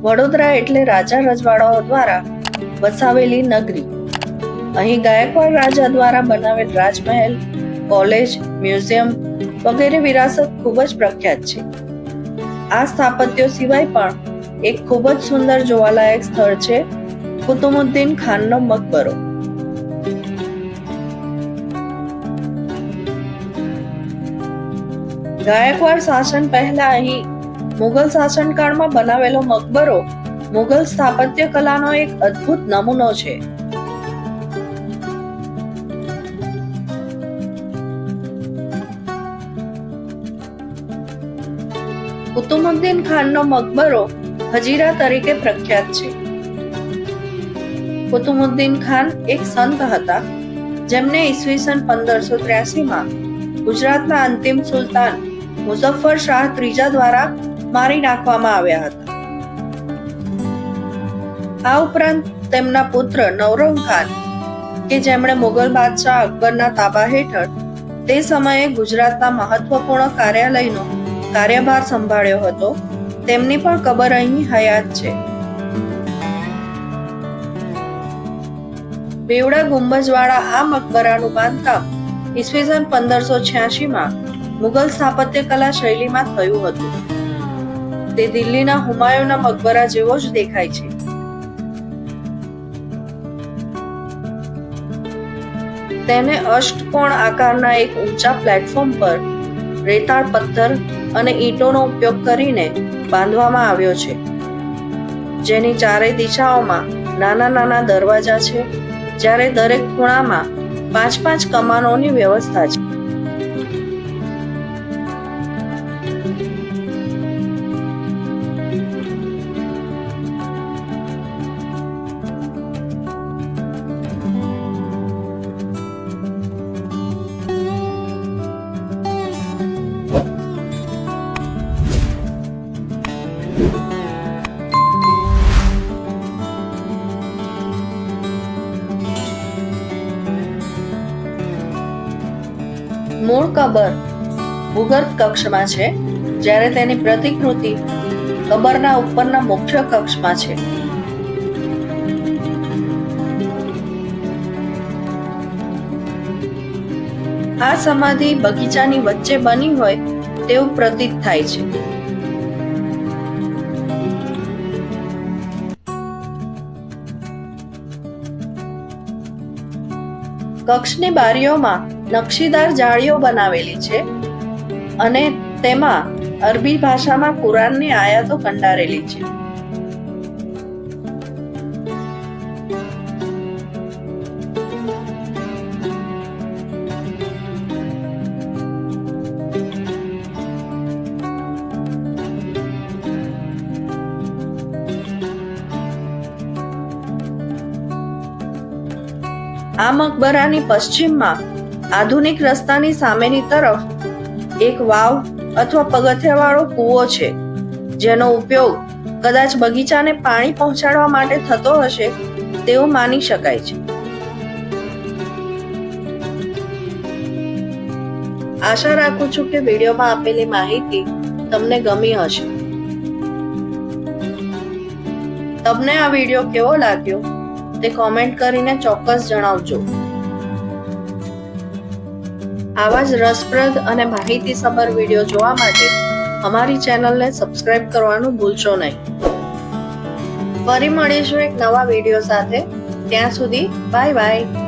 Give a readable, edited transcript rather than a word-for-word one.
વડોદરા એટલે રાજા રજવાડાઓ દ્વારા વસાવેલી નગરી. અહીં ગાયકવાડ રાજા દ્વારા બનાવેલ રાજમહેલ, કોલેજ, મ્યુઝિયમ વગેરે વિરાસત ખૂબ જ પ્રખ્યાત છે. આ સ્થાપત્યો સિવાય પણ એક ખૂબ જ સુંદર જોવાલાયક સ્થળ છે કુતુબુદ્દીન ખાનનો મકબરો. ગાયકવાડ શાસન પહેલા અહીં મુગલ શાસનકાળમાં બનાવેલો મકબરો મુગલ સ્થાપત્ય કલાનો એક અદ્ભુત નમૂનો છે. કુતુબુદ્દીન ખાનનો મકબરો હજીરા તરીકે પ્રખ્યાત છે. કુતુબુદ્દીન ખાન એક સંત હતા જેમને ઈસવીસન 1583માં ગુજરાતના અંતિમ સુલતાન મુઝફ્ફર શાહ ત્રીજા દ્વારા મારી નાખવામાં આવ્યા હતા. આ ઉપરાંત તેમના પુત્ર નૌરંગ ખાન કે જેમણે મુગલ બાદશાહ અકબરના તાબા હેઠળ તે સમયે ગુજરાતના મહત્વપૂર્ણ કાર્યાલયનો કાર્યભાર સંભાળ્યો હતો, તેમની પણ કબર અહીં હયાત છે. બેવડા ગુંબજવાળા આ મકબરાનું બાંધકામ ઈસવીસન 1586માં મુગલ સ્થાપત્ય કલા શૈલીમાં થયું હતું. તે દિલ્હીના હુમાયુના મકબરા જેવો જ દેખાય છે. તેને અષ્ટકોણ આકારના એક ઊંચા પ્લેટફોર્મ પર રેતાળ પથ્થર અને ઈંટોનો ઉપયોગ કરીને બાંધવામાં આવ્યો છે, જેની ચારેય દિશાઓમાં નાના નાના દરવાજા છે, જ્યારે દરેક ખૂણામાં 5-5 કમાનોની વ્યવસ્થા છે. મૂળ કબર ભૂગર્ભ કક્ષમાં છે, જ્યારે તેની પ્રતિકૃતિ કબરના ઉપરના મુખ્ય કક્ષમાં છે. આ સમાધિ બગીચાની વચ્ચે બની હોય તેવું પ્રતીત થાય છે. કક્ષની બારીઓમાં નકશીદાર જાળીઓ બનાવેલી છે અને તેમાં અરબી ભાષામાં કુરાનની આયાતો કંડારેલી છે. આ મકબરાની પશ્ચિમમાં આધુનિક રસ્તાની સામેની તરફ એક વાવ અથવા પગથિયાવાળો કૂવો છે, જેનો ઉપયોગ કદાચ બગીચાને પાણી પહોંચાડવા માટે થતો હશે તેવું માની શકાય છે. આશા રાખું છું કે વિડીયોમાં આપેલી માહિતી તમને ગમી હશે. તમને આ વિડીયો કેવો લાગ્યો તે કોમેન્ટ કરીને ચોક્કસ જણાવજો. આવા જ રસપ્રદ અને માહિતીસભર વિડીયો જોવા માટે અમારી ચેનલને સબસ્ક્રાઇબ કરવાનું ભૂલશો નહીં. ફરી મળીશું એક નવા વિડીયો સાથે. ત્યાં સુધી બાય બાય.